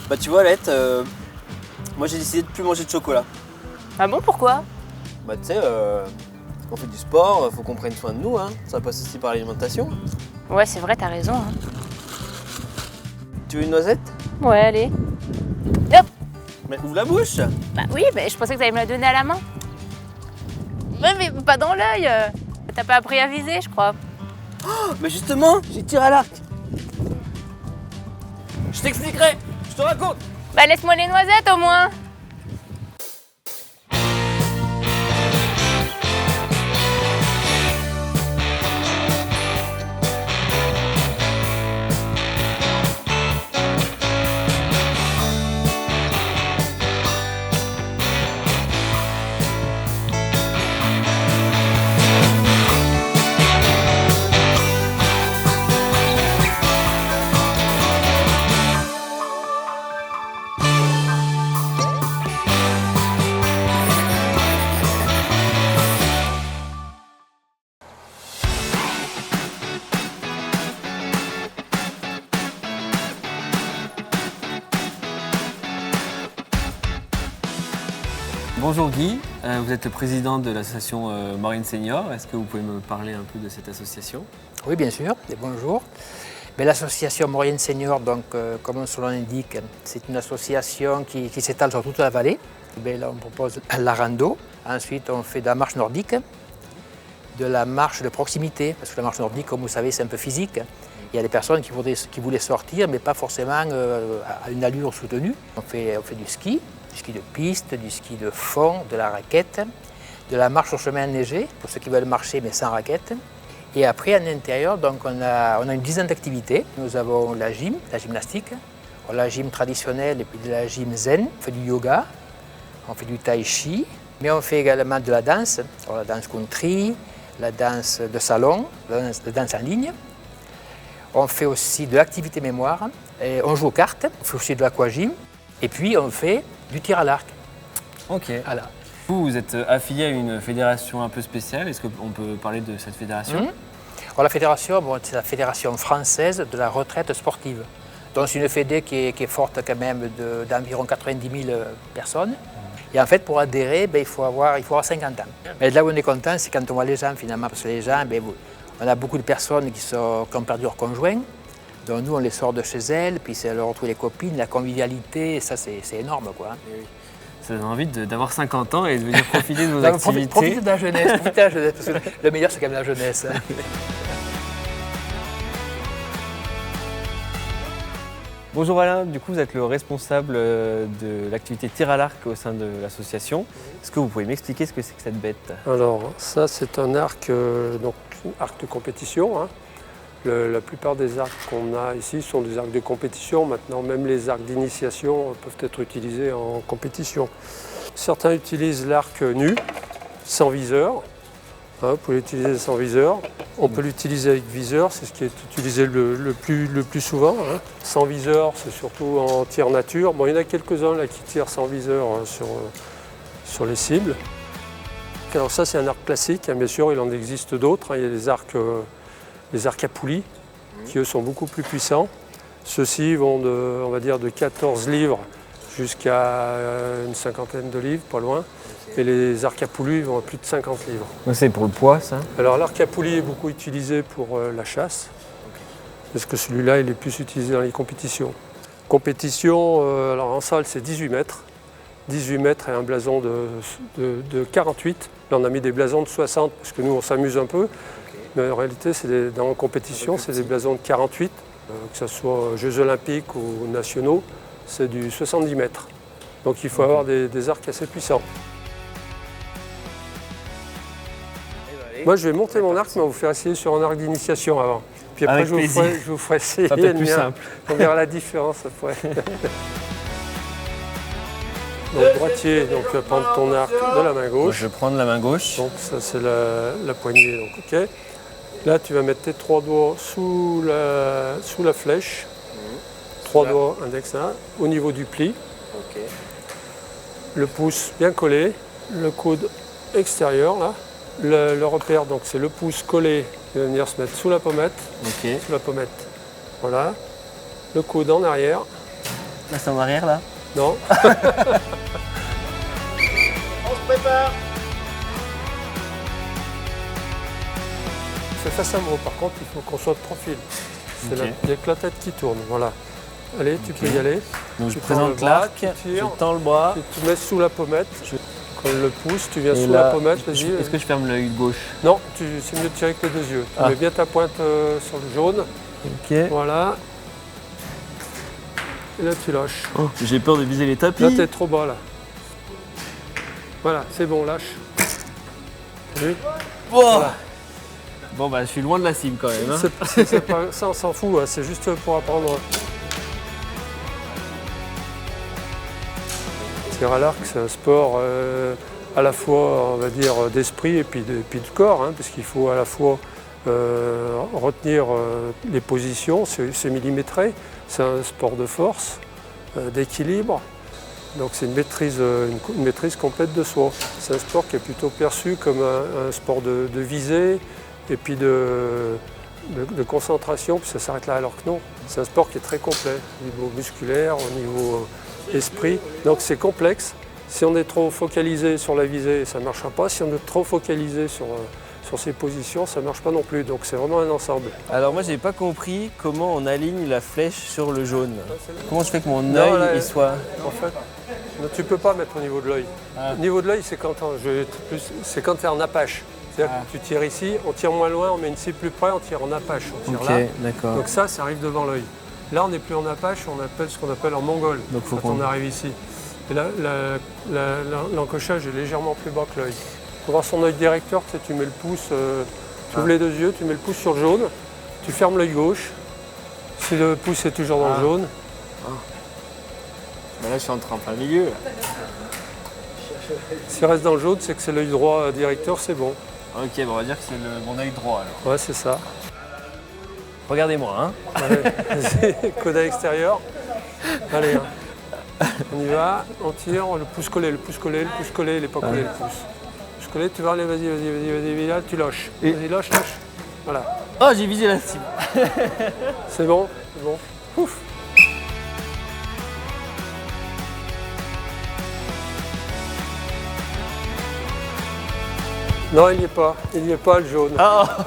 Bah tu vois Alette, moi j'ai décidé de plus manger de chocolat. Ah bon, pourquoi? Bah tu sais, on fait du sport, faut qu'on prenne soin de nous, hein. Ça passe aussi par l'alimentation. Ouais, c'est vrai, t'as raison. Hein. Tu veux une noisette? Ouais, allez. Hop. Mais ouvre la bouche. Bah oui, mais je pensais que t'allais me la donner à la main. Ouais, mais pas dans l'œil. T'as pas appris à viser, je crois. Oh, mais justement, j'ai tiré à l'arc. Je t'expliquerai, je te raconte. Bah laisse-moi les noisettes au moins. Bonjour Guy, vous êtes le président de l'association Maurienne Senior. Est-ce que vous pouvez me parler un peu de cette association? Oui, bien sûr, et bonjour. L'association Maurienne Senior, donc, comme son nom l'indique, c'est une association qui s'étale sur toute la vallée. Là, on propose la rando, ensuite on fait de la marche nordique, de la marche de proximité, parce que la marche nordique, comme vous savez, c'est un peu physique. Il y a des personnes qui voulaient sortir, mais pas forcément à une allure soutenue. On fait du ski de piste, du ski de fond, de la raquette, de la marche au chemin enneigé, pour ceux qui veulent marcher mais sans raquette. Et après, en intérieur, donc, on a une dizaine d'activités. Nous avons la gymnastique, la gym traditionnelle et puis de la gym zen. On fait du yoga, on fait du tai chi, mais on fait également de la danse, la danse country, la danse de salon, la danse en ligne. On fait aussi de l'activité mémoire, et on joue aux cartes, on fait aussi de l'aquagym, et puis on fait du tir à l'arc. Ok. Voilà. Vous êtes affilié à une fédération un peu spéciale. Est-ce qu'on peut parler de cette fédération? Alors, la fédération, c'est la Fédération française de la retraite sportive. Donc c'est une fédé qui est forte quand même d'environ 90 000 personnes. Et en fait, pour adhérer, il faut avoir 50 ans. Mais là où on est content, c'est quand on voit les gens finalement, parce que les gens, on a beaucoup de personnes qui ont perdu leur conjoint. Donc nous, on les sort de chez elles, puis c'est leur retrouver les copines, la convivialité, ça c'est énorme, quoi. Ça donne envie d'avoir 50 ans et de venir profiter de vos activités. Profitez de la jeunesse, parce que le meilleur c'est quand même la jeunesse. Bonjour Alain, du coup vous êtes le responsable de l'activité tir à l'arc au sein de l'association. Est-ce que vous pouvez m'expliquer ce que c'est que cette bête? Alors ça c'est un arc, arc de compétition. Hein. La plupart des arcs qu'on a ici sont des arcs de compétition. Maintenant, même les arcs d'initiation peuvent être utilisés en compétition. Certains utilisent l'arc nu, sans viseur. Hein, vous pouvez l'utiliser sans viseur. On peut l'utiliser avec viseur, c'est ce qui est utilisé le plus souvent. Hein. Sans viseur, c'est surtout en tir nature. Bon, il y en a quelques-uns là qui tirent sans viseur sur les cibles. Alors ça, c'est un arc classique. Hein, bien sûr, il en existe d'autres. Hein. Il y a des arcs à poulies, qui eux sont beaucoup plus puissants. Ceux-ci vont on va dire, de 14 livres jusqu'à une cinquantaine de livres, pas loin. Et les arcs à poulies vont à plus de 50 livres. C'est pour le poids, ça? Alors l'arc à poulies est beaucoup utilisé pour la chasse, parce que celui-là, il est plus utilisé dans les compétitions. Compétition, alors en salle, c'est 18 mètres. 18 mètres et un blason de 48. Là, on a mis des blasons de 60, parce que nous, on s'amuse un peu. Mais en réalité, dans la compétition, c'est des blasons de 48, que ce soit Jeux olympiques ou nationaux, c'est du 70 mètres. Donc il faut avoir des arcs assez puissants. Moi, je vais monter mon arc, mais on va vous faire essayer sur un arc d'initiation avant. Puis après, je vous ferai essayer ça peut être le plus mien. simple. On verra la différence après. Donc droitier, donc tu vas prendre ton arc de la main gauche. Je vais prendre la main gauche. Donc ça c'est la poignée, donc ok. Là tu vas mettre tes 3 doigts sous la flèche. 3 doigts index là, au niveau du pli. Ok. Le pouce bien collé, le coude extérieur là. Le repère, donc c'est le pouce collé qui va venir se mettre sous la pommette. Ok. Sous la pommette. Voilà. Le coude en arrière. Là, c'est en arrière, là. Non. On se prépare. C'est face à moi, par contre, il faut qu'on soit de profil. C'est Ok. il n'y a que la tête qui tourne, voilà. Allez, tu peux y aller. Donc je Tu prends présente le bras, l'arc, tu je tires. tends le bras. Tu te mets sous la pommette. Quand je le pousse, tu viens Et sous là, la pommette, vas-y. est-ce que je ferme l'œil gauche? Non, c'est mieux de tirer avec les deux yeux. Tu Ah. mets bien ta pointe sur le jaune. Ok. Voilà. Et là, tu lâches. Oh, j'ai peur de viser les tapis. Là, t'es trop bas, là. Voilà, c'est bon, lâche. T'as vu? Voilà. Bon, bah, je suis loin de la cible quand même. Hein. C'est pas, ça, on s'en fout, hein, c'est juste pour apprendre. Tir à l'arc, c'est un sport à la fois, on va dire, d'esprit et puis de corps, hein, parce qu'il faut à la fois retenir les positions, c'est millimétré, c'est un sport de force, d'équilibre, donc c'est une maîtrise complète de soi. C'est un sport qui est plutôt perçu comme un sport de visée et puis de concentration, puis ça s'arrête là, alors que non. C'est un sport qui est très complet, au niveau musculaire, au niveau esprit, donc c'est complexe. Si on est trop focalisé sur la visée, ça ne marchera pas. Si on est trop focalisé sur ses positions, ça ne marche pas non plus. Donc c'est vraiment un ensemble. Alors moi, j'ai pas compris comment on aligne la flèche sur le jaune. Comment je fais que mon Non, œil là, il soit... En fait, tu ne peux pas mettre au niveau de l'œil. Ah. Au niveau de l'œil, c'est quand tu es en apache. C'est-à-dire que tu tires ici, on tire moins loin, on met une cible plus près, on tire en apache. On tire Ok, là. d'accord. Donc ça arrive devant l'œil. Là, on n'est plus en apache, on appelle ce qu'on appelle en mongol Donc, faut quand qu'on- on arrive ici. Et là, l'encochage est légèrement plus bas que l'œil. Pour voir son œil directeur, tu mets le pouce, tu ouvres les deux yeux, tu mets le pouce sur le jaune, tu fermes l'œil gauche. Si le pouce est toujours dans le jaune, Bah là, je suis en train plein milieu. Là. s'il reste dans le jaune, c'est que c'est l'œil droit directeur, c'est bon. Ok, bon, on va dire que c'est mon œil droit alors. Ouais, c'est ça. Regardez-moi, hein. Allez, vas-y, coude à l'extérieur. Allez, hein. On y va, on tire, le pouce collé, le pouce collé, le pouce collé, il n'est pas collé le pouce. Le pouce collé, tu vas aller, vas-y, là, tu lâches. Et- Vas-y, lâche, lâche. Voilà. Oh, j'ai visé la cible. C'est bon, c'est bon. Ouf. Non, il n'y est pas le jaune. Ah.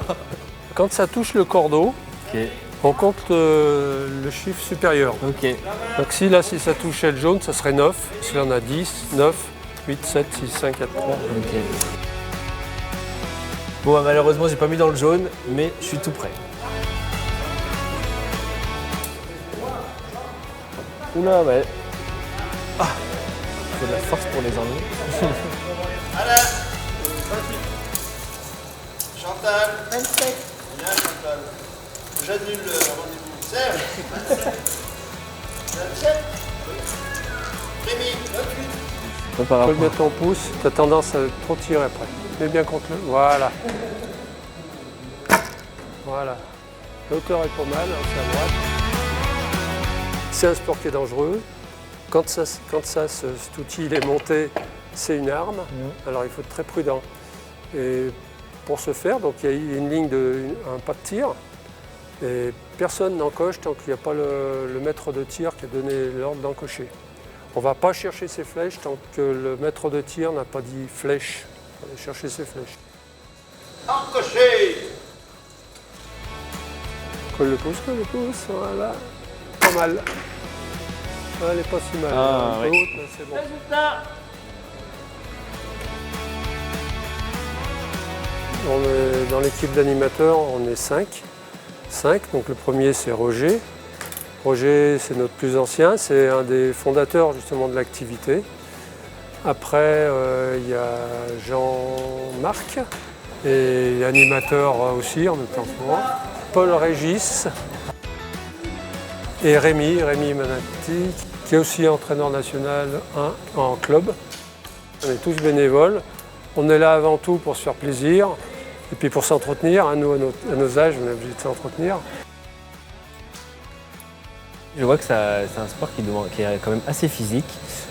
Quand ça touche le cordeau, Ok, on compte le chiffre supérieur. ok. Donc si ça touchait le jaune, ça serait 9. Si là on a 10, 9, 8, 7, 6, 5, 4, 3. Ok. Bon, bah, malheureusement, j'ai pas mis dans le jaune, mais je suis tout prêt. Oula, ouais. Ah. Faut de la force pour les enlever. Alain, 28. Chantal. 27. Bien, Chantal. J'annule le rendez-vous. Serge. 27. 27. Rémi. 28. Pas par Tu peux le rapport. mettre en pouce, tu as tendance à trop tirer après. Mets bien contre le. Voilà. Voilà. La hauteur est pas mal, hein, c'est à droite. C'est un sport qui est dangereux. Quand cet outil il est monté, c'est une arme. Alors il faut être très prudent. Et pour ce faire, donc il y a une ligne un pas de tir. Et personne n'encoche tant qu'il n'y a pas le maître de tir qui a donné l'ordre d'encocher. On ne va pas chercher ses flèches tant que le maître de tir n'a pas dit flèche. On va aller chercher ses flèches. Encoché. Colle le pouce, voilà. Pas mal. Ah, elle n'est pas si mal. Ah, Un peu ouais. haute, mais c'est bon. On est dans l'équipe d'animateurs, on est 5. Donc le premier c'est Roger. Roger c'est notre plus ancien, c'est un des fondateurs justement de l'activité. Après il y a Jean-Marc, et animateur aussi en même temps que moi. Paul Régis et Rémi Manati, qui est aussi entraîneur national 1 en club. On est tous bénévoles. On est là avant tout pour se faire plaisir et puis pour s'entretenir. Hein, nous, à nos âges, on est obligé de s'entretenir. Je vois que c'est un sport qui est quand même assez physique.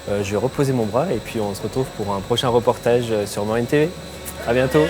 Je vais reposer mon bras et puis on se retrouve pour un prochain reportage sur Marine TV. À bientôt.